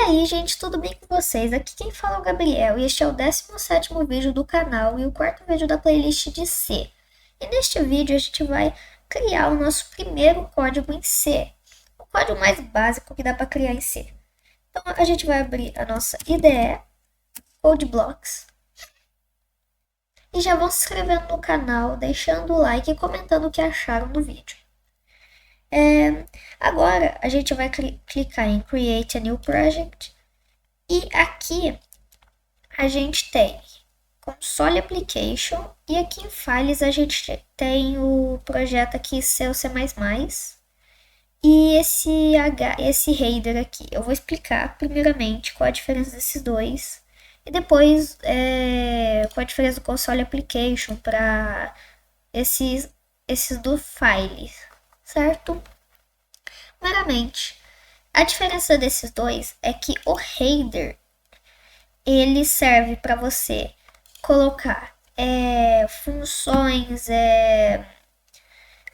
aí, gente, tudo bem com vocês? Aqui quem fala é o Gabriel e este é o 17º vídeo do canal e o quarto vídeo da playlist de C. E neste vídeo a gente vai criar o nosso primeiro código em C, o código mais básico que dá para criar em C. Então a gente vai abrir a nossa IDE, CodeBlocks, e já vão se inscrevendo no canal, deixando o like e comentando o que acharam do vídeo. Agora a gente vai clicar em Create a New Project e aqui a gente tem Console Application e aqui em Files a gente tem o projeto aqui C ou C++ e esse header aqui. Eu vou explicar primeiramente qual a diferença desses dois e depois qual a diferença do Console Application para esses do Files, certo? Primeiramente, a diferença desses dois é que o header ele serve para você colocar funções,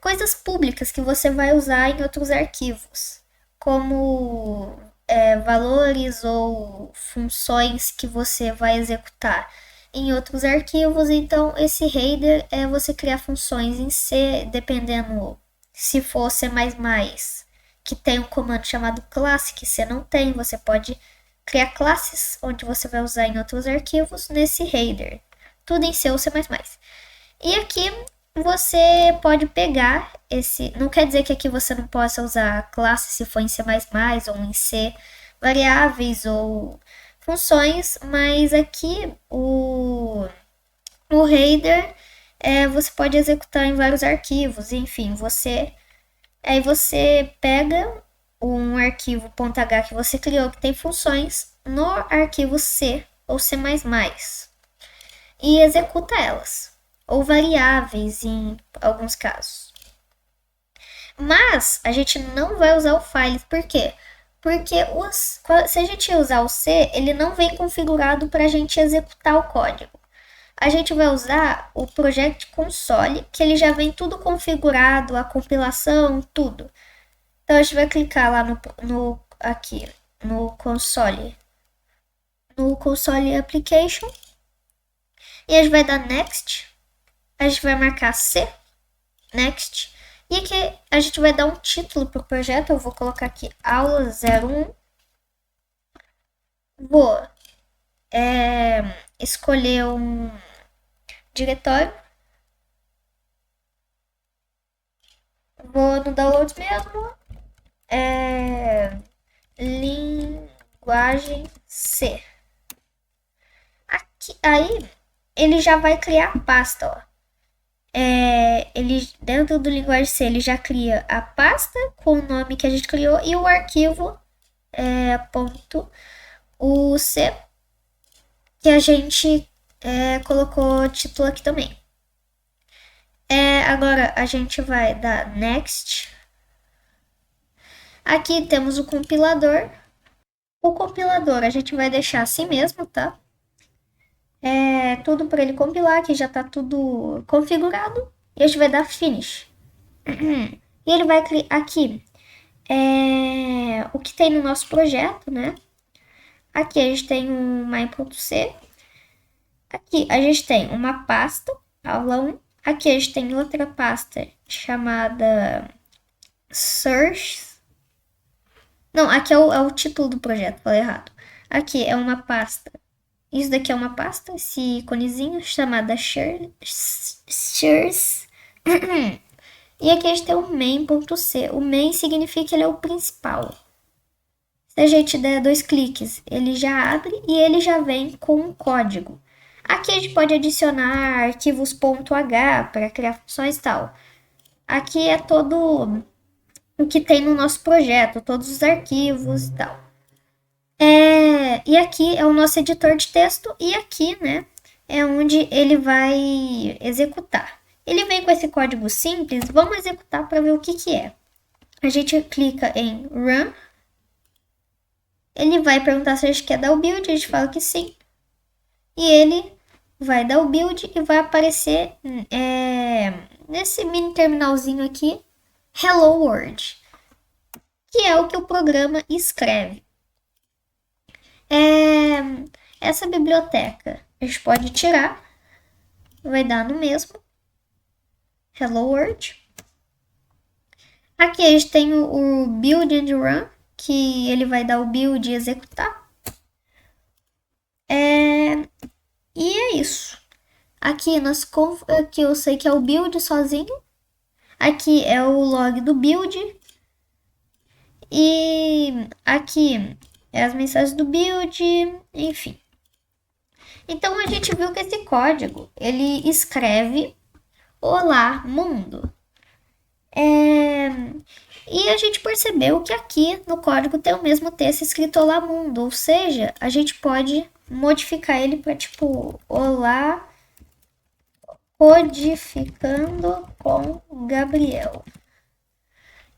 coisas públicas que você vai usar em outros arquivos, como valores ou funções que você vai executar em outros arquivos. Então, esse header é você criar funções em C, dependendo se for C++, que tem um comando chamado class, que você não tem, você pode criar classes onde você vai usar em outros arquivos nesse header. Tudo em C ou C++. E aqui você pode pegar esse... Não quer dizer que aqui você não possa usar classe se for em C++ ou em C, variáveis ou funções, mas aqui o header você pode executar em vários arquivos. Enfim, aí você pega um arquivo .h que você criou que tem funções no arquivo C ou C++ e executa elas, ou variáveis em alguns casos. Mas a gente não vai usar o files, por quê? Porque se a gente usar o C, ele não vem configurado para a gente executar o código. A gente vai usar o Project Console, que ele já vem tudo configurado, a compilação, tudo. Então a gente vai clicar lá aqui no console Application e a gente vai dar Next. A gente vai marcar C, Next, e aqui a gente vai dar um título para o projeto. Eu vou colocar aqui aula 01. Vou escolher um diretório. Vou no download mesmo. Linguagem C. Aqui, aí ele já vai criar a pasta, ó. Ele dentro do linguagem C ele já cria a pasta com o nome que a gente criou e o arquivo .uc que a gente colocou título aqui também. Agora a gente vai dar Next. Aqui temos o compilador. O compilador a gente vai deixar assim mesmo, tá? Tudo para ele compilar, que já tá tudo configurado. E a gente vai dar Finish. E ele vai criar aqui o que tem no nosso projeto, né? Aqui a gente tem um my.c. Aqui a gente tem uma pasta, aula 1. Aqui a gente tem outra pasta chamada Search. Não, aqui é o título do projeto, falei errado. Aqui é uma pasta. Isso daqui é uma pasta, esse íconezinho chamada Shares. E aqui a gente tem o main.c. O main significa que ele é o principal. Se a gente der 2 cliques, ele já abre e ele já vem com um código. Aqui a gente pode adicionar arquivos .h para criar funções e tal. Aqui é todo o que tem no nosso projeto, todos os arquivos e tal. E aqui é o nosso editor de texto e aqui, né, é onde ele vai executar. Ele vem com esse código simples, vamos executar para ver o que é. A gente clica em Run. Ele vai perguntar se a gente quer dar o build, a gente fala que sim. E ele vai dar o build e vai aparecer nesse mini terminalzinho aqui, Hello World, que é o que o programa escreve. essa biblioteca a gente pode tirar, vai dar no mesmo. Hello World. Aqui a gente tem o build and run, que ele vai dar o build e executar. E é isso. Aqui aqui eu sei que é o build sozinho. Aqui é o log do build. E aqui é as mensagens do build, enfim. Então a gente viu que esse código, ele escreve Olá, mundo. E a gente percebeu que aqui no código tem o mesmo texto escrito Olá, mundo. Ou seja, a gente pode modificar ele para tipo Olá, codificando com Gabriel.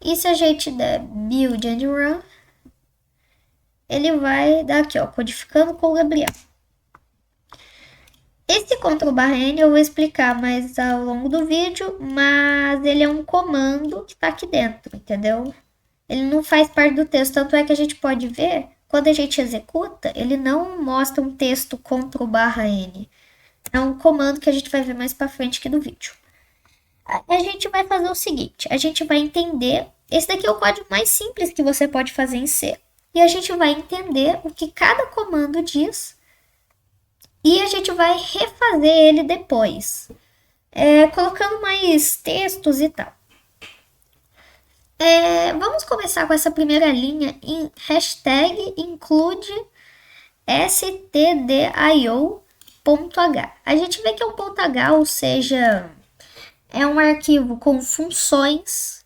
E se a gente der build and run, ele vai dar aqui, ó, codificando com Gabriel. Esse Ctrl+N eu vou explicar mais ao longo do vídeo, mas ele é um comando que está aqui dentro, entendeu? Ele não faz parte do texto, tanto é que a gente pode ver, quando a gente executa, ele não mostra um texto Ctrl+N. É um comando que a gente vai ver mais para frente aqui do vídeo. A gente vai fazer o seguinte, a gente vai entender, esse daqui é o código mais simples que você pode fazer em C. E a gente vai entender o que cada comando diz e a gente vai refazer ele depois, colocando mais textos e tal. Vamos começar com essa primeira linha em hashtag include stdio.h. A gente vê que é um .h, ou seja, é um arquivo com funções.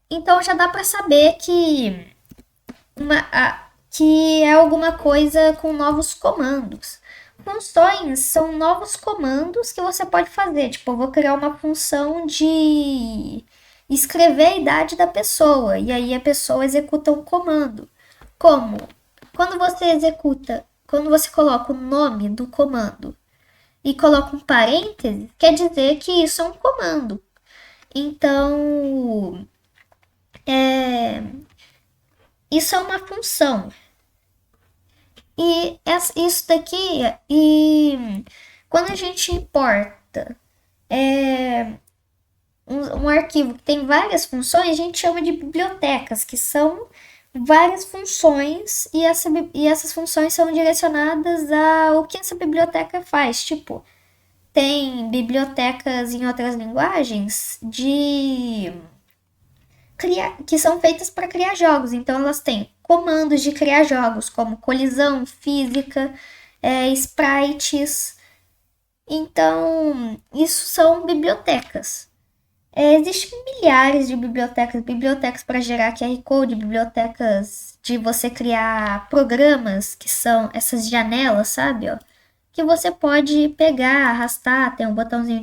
Então já dá para saber que é alguma coisa com novos comandos. Funções são novos comandos que você pode fazer. Tipo, eu vou criar uma função de escrever a idade da pessoa. E aí a pessoa executa um comando. Como? Quando você coloca o nome do comando e coloca um parêntese, quer dizer que isso é um comando. Então, isso é uma função. E isso daqui, quando a gente importa um arquivo que tem várias funções, a gente chama de bibliotecas, que são várias funções e essas funções são direcionadas ao que essa biblioteca faz. Tipo, tem bibliotecas em outras linguagens que são feitas para criar jogos. Então elas têm comandos de criar jogos, como colisão, física, sprites. Então, isso são bibliotecas. Existem milhares de bibliotecas para gerar QR Code, bibliotecas de você criar programas, que são essas janelas, sabe? Ó, que você pode pegar, arrastar, tem um botãozinho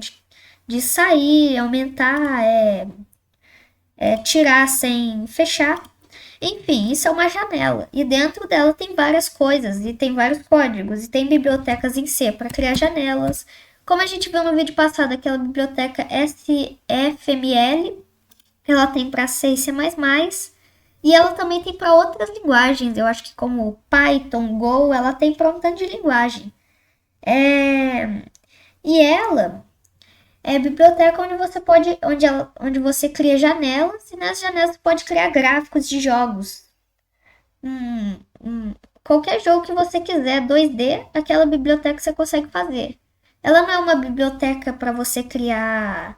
de sair, aumentar, tirar sem fechar. Enfim, isso é uma janela. E dentro dela tem várias coisas, e tem vários códigos, e tem bibliotecas em C para criar janelas. Como a gente viu no vídeo passado, aquela biblioteca SFML, ela tem para C e C++, e ela também tem para outras linguagens. Eu acho que como Python, Go, ela tem para um tanto de linguagem. E ela é a biblioteca onde você cria janelas, e nessas janelas você pode criar gráficos de jogos. Qualquer jogo que você quiser 2D, aquela biblioteca você consegue fazer. Ela não é uma biblioteca para você criar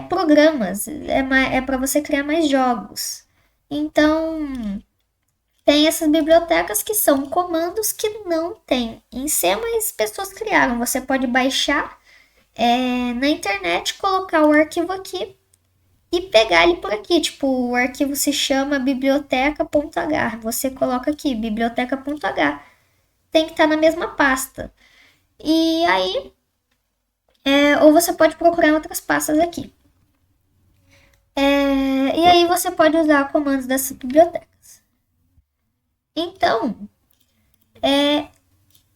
programas, é para você criar mais jogos. Então, tem essas bibliotecas que são comandos que não tem em C, mas pessoas criaram. Você pode baixar na internet, colocar o arquivo aqui e pegar ele por aqui. Tipo, o arquivo se chama biblioteca.h. Você coloca aqui, biblioteca.h. Tem que estar na mesma pasta. E aí, ou você pode procurar em outras pastas aqui. E aí você pode usar comandos dessas bibliotecas. Então,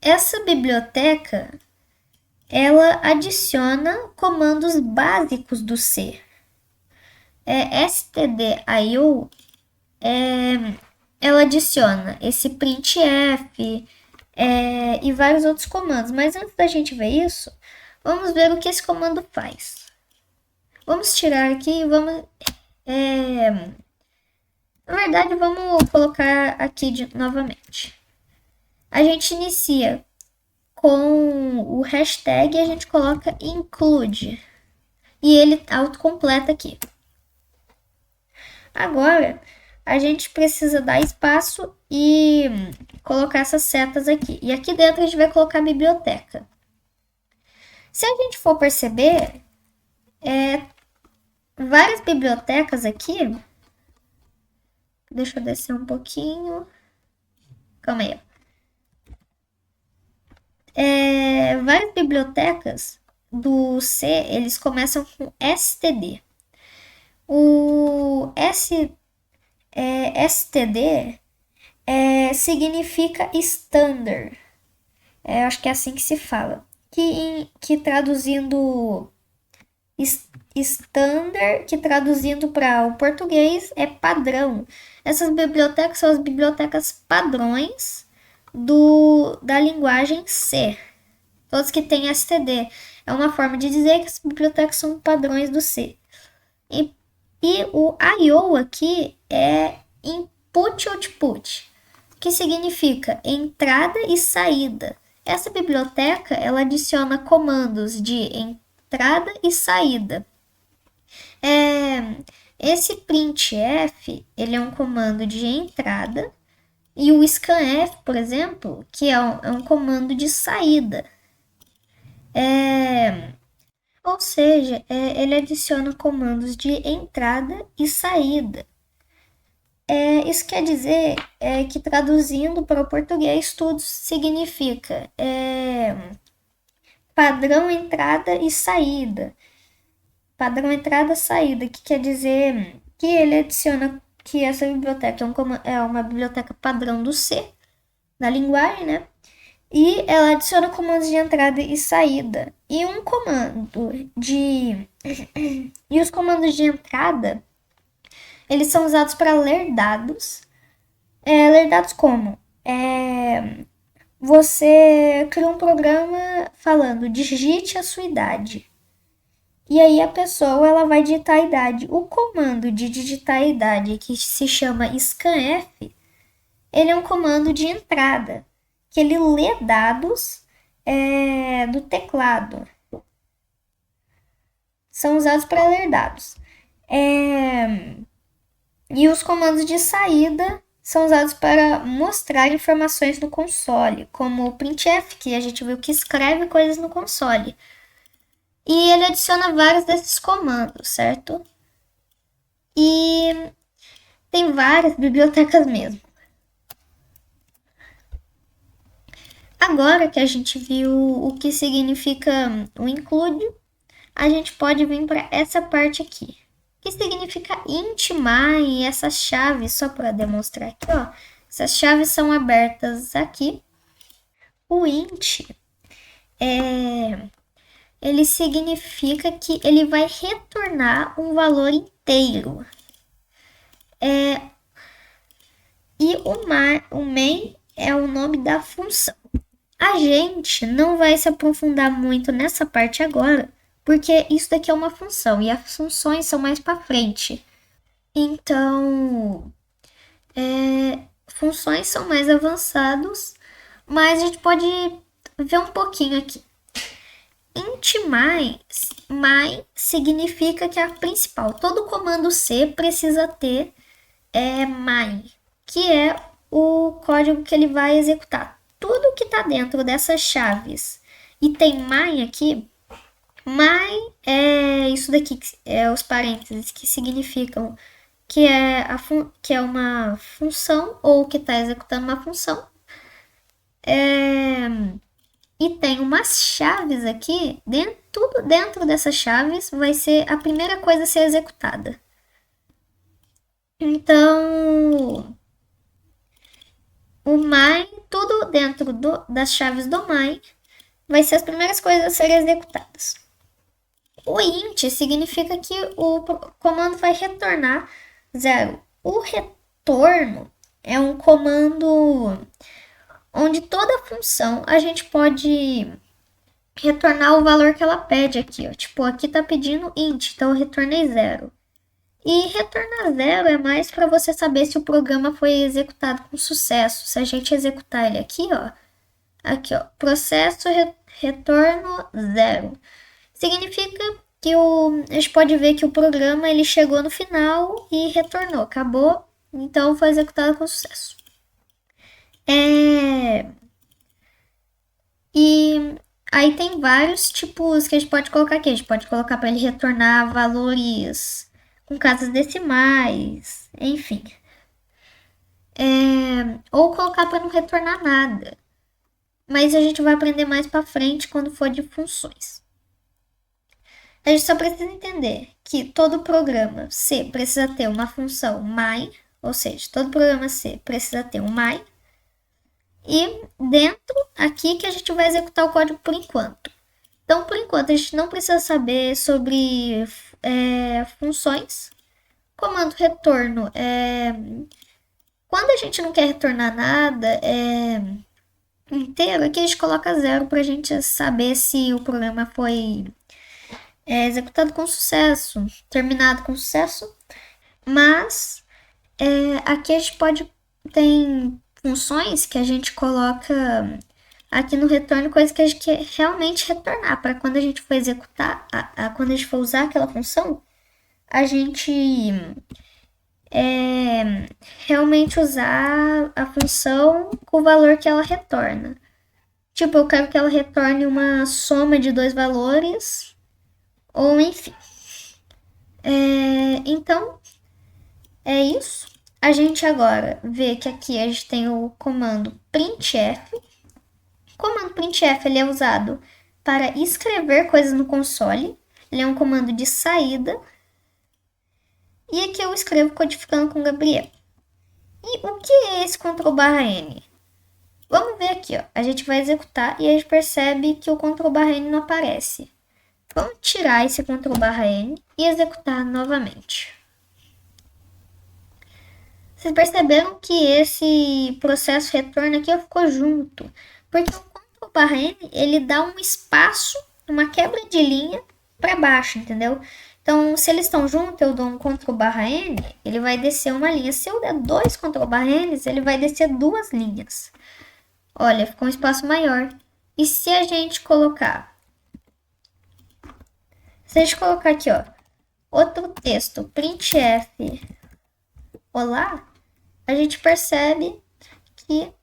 essa biblioteca, ela adiciona comandos básicos do C. stdio ela adiciona esse printf e vários outros comandos. Mas antes da gente ver isso, vamos ver o que esse comando faz. Vamos tirar aqui e vamos... na verdade, vamos colocar aqui novamente. A gente inicia com o hashtag e a gente coloca include. E ele autocompleta aqui. Agora, a gente precisa dar espaço e colocar essas setas aqui. E aqui dentro a gente vai colocar a biblioteca. Se a gente for perceber, várias bibliotecas aqui. Deixa eu descer um pouquinho. Calma aí. Várias bibliotecas do C, eles começam com std. O std significa standard. Acho que é assim que se fala. Que traduzindo standard, que traduzindo para o português é padrão. Essas bibliotecas são as bibliotecas padrões da linguagem C. Todos que têm std. É uma forma de dizer que as bibliotecas são padrões do C. E o I/O aqui é input-output, que significa entrada e saída. Essa biblioteca, ela adiciona comandos de entrada e saída. Esse printf, ele é um comando de entrada, e o scanf, por exemplo, que é um comando de saída. Ou seja, ele adiciona comandos de entrada e saída. Isso quer dizer que, traduzindo para o português, tudo significa padrão entrada e saída. Padrão entrada e saída, que quer dizer que ele adiciona que essa biblioteca é uma biblioteca padrão do C, da linguagem, né? E ela adiciona comandos de entrada e saída. E um comando de... e os comandos de entrada, eles são usados para ler dados. Ler dados como? Você cria um programa falando, digite a sua idade. E aí a pessoa, ela vai digitar a idade. O comando de digitar a idade, que se chama scanf, ele é um comando de entrada, que ele lê dados do teclado. São usados para ler dados. E os comandos de saída são usados para mostrar informações no console, como o printf, que a gente viu que escreve coisas no console. E ele adiciona vários desses comandos, certo? E tem várias bibliotecas mesmo. Agora que a gente viu o que significa o include, a gente pode vir para essa parte aqui, que significa intimar, e essas chaves, só para demonstrar aqui, ó, essas chaves são abertas aqui. O int ele significa que ele vai retornar um valor inteiro. E o main é o nome da função. A gente não vai se aprofundar muito nessa parte agora, porque isso daqui é uma função e as funções são mais para frente. Então, funções são mais avançados, mas a gente pode ver um pouquinho aqui. Int my significa que é a principal. Todo comando C precisa ter my, que é o código que ele vai executar. Tudo que está dentro dessas chaves e tem my aqui, my é isso daqui, os parênteses que significam que é uma função ou que está executando uma função. E tem umas chaves aqui, tudo dentro dessas chaves vai ser a primeira coisa a ser executada. Então, o my, tudo dentro das chaves do my, vai ser as primeiras coisas a serem executadas. O int significa que o comando vai retornar 0. O retorno é um comando onde toda função a gente pode retornar o valor que ela pede aqui, ó. Tipo, aqui tá pedindo int, então eu retornei 0. E retornar 0 é mais para você saber se o programa foi executado com sucesso. Se a gente executar ele aqui ó, processo retorno 0. Significa que a gente pode ver que o programa ele chegou no final e retornou, acabou, então foi executado com sucesso. E aí tem vários tipos que a gente pode colocar aqui. A gente pode colocar para ele retornar valores com casas decimais, enfim. Ou colocar para não retornar nada. Mas a gente vai aprender mais para frente quando for de funções. A gente só precisa entender que todo programa C precisa ter uma função main, ou seja, todo programa C precisa ter um main. E dentro aqui que a gente vai executar o código por enquanto. Então, por enquanto, a gente não precisa saber sobre funções. Comando retorno. Quando a gente não quer retornar nada inteiro, aqui a gente coloca 0 para a gente saber se o programa foi executado com sucesso, terminado com sucesso. Mas aqui a gente tem funções que a gente coloca aqui no retorno, coisa que a gente quer realmente retornar, para quando a gente for executar, quando a gente for usar aquela função, a gente realmente usar a função com o valor que ela retorna. Tipo, eu quero que ela retorne uma soma de dois valores, ou enfim. Então, é isso. A gente agora vê que aqui a gente tem o comando printf. O comando printf ele é usado para escrever coisas no console. Ele é um comando de saída. E aqui eu escrevo codificando com Gabriel. E o que é esse Ctrl/N? Vamos ver aqui, ó. A gente vai executar e a gente percebe que o Ctrl/N não aparece. Vamos tirar esse Ctrl/N e executar novamente. Vocês perceberam que esse processo retorno aqui ficou junto, porque o Ctrl/N ele dá um espaço, uma quebra de linha para baixo, entendeu? Então, se eles estão juntos, eu dou um Ctrl/N, ele vai descer uma linha. Se eu der dois Ctrl/Ns, ele vai descer duas linhas. Olha, ficou um espaço maior. E se a gente colocar... Se a gente colocar aqui, ó, outro texto, printf, olá, a gente percebe que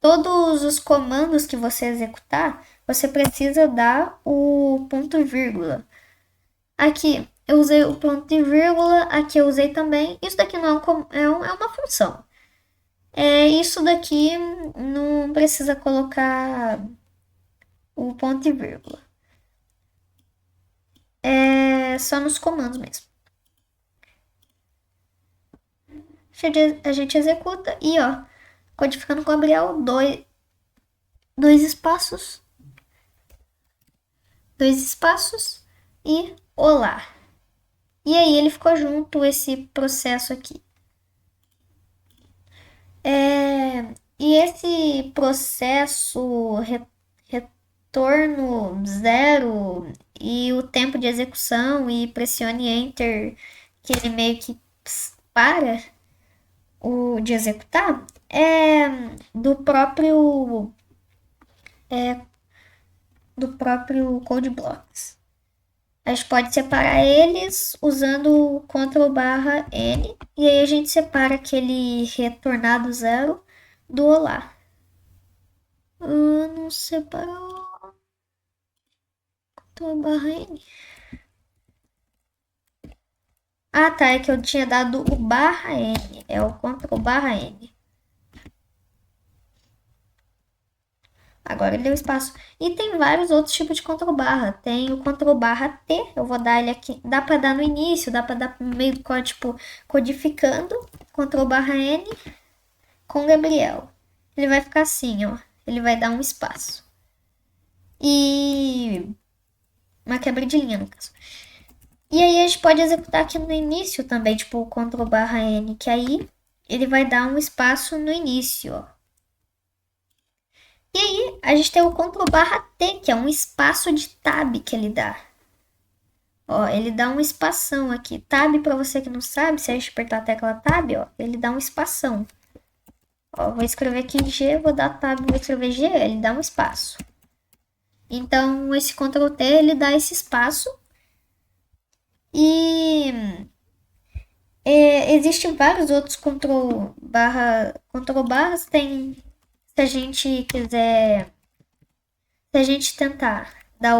todos os comandos que você executar, você precisa dar o ponto e vírgula. Aqui eu usei o ponto e vírgula, aqui eu usei também. Isso daqui não é uma função. Isso daqui não precisa colocar o ponto e vírgula. É só nos comandos mesmo. A gente executa e ó, codificando com Gabriel, dois espaços e olá. E aí ele ficou junto esse processo aqui. E esse processo retorno 0 e o tempo de execução e pressione Enter, que ele meio que para de executar, é do próprio Code Blocks. A gente pode separar eles usando o Ctrl/N e aí a gente separa aquele retornado 0 do olá. Não separou. Ctrl/N. Ah, tá. É que eu tinha dado o /N. É o Ctrl/N. Agora ele deu espaço. E tem vários outros tipos de Ctrl/. Tem o Ctrl/T. Eu vou dar ele aqui. Dá pra dar no início, dá pra dar no meio do código, tipo, codificando. Ctrl/N com Gabriel. Ele vai ficar assim, ó. Ele vai dar um espaço. E uma quebra de linha, no caso. E aí a gente pode executar aqui no início também, tipo o Ctrl/N, que aí ele vai dar um espaço no início, ó. E aí a gente tem o Ctrl/T, que é um espaço de tab que ele dá. Ó, ele dá um espação aqui. Tab, para você que não sabe, se a gente apertar a tecla Tab, ó, ele dá um espação. Ó, vou escrever aqui G, vou dar Tab, vou escrever G, ele dá um espaço. Então, esse Ctrl T, ele dá esse espaço. E existem vários outros Ctrl barras. Tem, se a gente quiser, se a gente tentar dar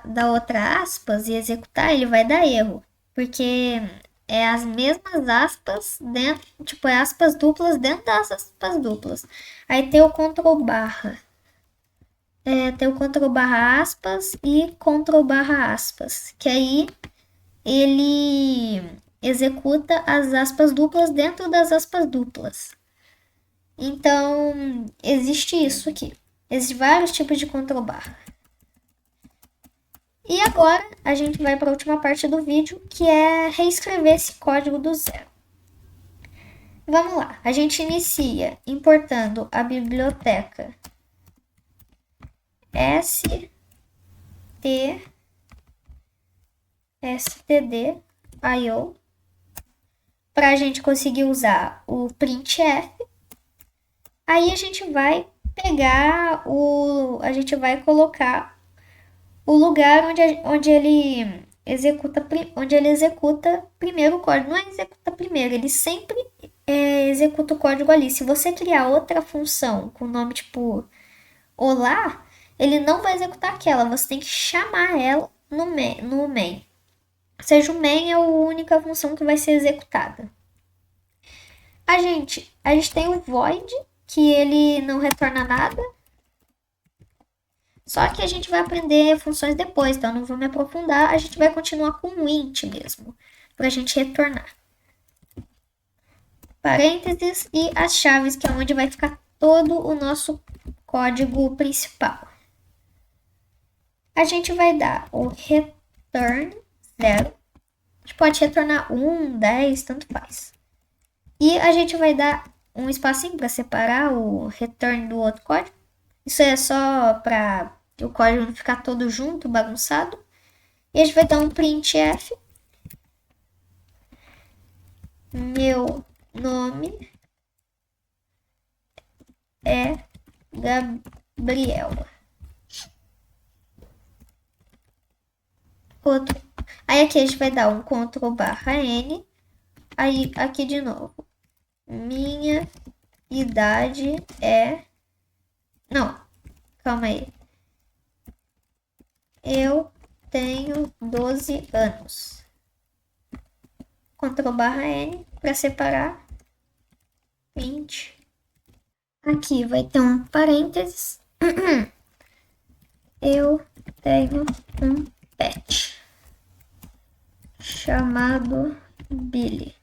da outra aspas e executar, ele vai dar erro. Porque é as mesmas aspas dentro, tipo, é aspas duplas dentro das aspas duplas. Aí tem o Ctrl barra. Tem o Ctrl barra aspas e Ctrl barra aspas. Que aí ele executa as aspas duplas dentro das aspas duplas. Então, existe isso aqui. Existem vários tipos de Ctrl barra. E agora a gente vai para a última parte do vídeo, que é reescrever esse código do zero. Vamos lá, a gente inicia importando a biblioteca std.io para a gente conseguir usar o printf. Aí a gente vai pegar a gente vai colocar o lugar onde ele executa primeiro o código. Não é executa primeiro, ele sempre executa o código ali. Se você criar outra função com o nome tipo olá, ele não vai executar aquela. Você tem que chamar ela no main. Ou seja, o main é a única função que vai ser executada. A gente tem o void, que ele não retorna nada. Só que a gente vai aprender funções depois, então não vou me aprofundar. A gente vai continuar com o int mesmo, para a gente retornar. Parênteses e as chaves, que é onde vai ficar todo o nosso código principal. A gente vai dar o return 0. A gente pode retornar 1, 10, tanto faz. E a gente vai dar um espacinho para separar o return do outro código. Isso é só para o código não ficar todo junto, bagunçado. E a gente vai dar um printf. Meu nome é Gabriel. Outro. Aí aqui a gente vai dar um Ctrl/N. Aí aqui de novo. Minha idade é... Não, calma aí. Eu tenho 12 anos. Ctrl/N para separar 20. Aqui vai ter um parênteses. Eu tenho um pet chamado Billy.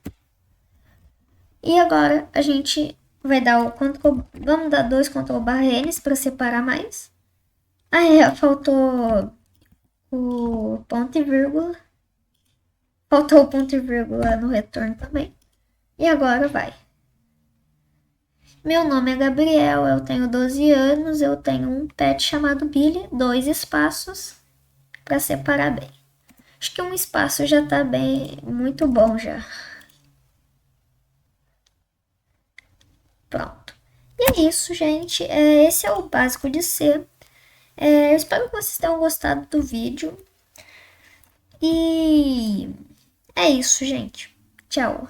E agora a gente vai dar o Ctrl... Vamos dar 2 Ctrl/N para separar mais. Aí faltou o ponto e vírgula. Faltou o ponto e vírgula no retorno também. E agora vai. Meu nome é Gabriel, eu tenho 12 anos, eu tenho um pet chamado Billy, 2 espaços para separar bem. Acho que um espaço já tá bem, muito bom já. Pronto. E é isso, gente. Esse é o básico de C. Eu espero que vocês tenham gostado do vídeo. E é isso, gente. Tchau.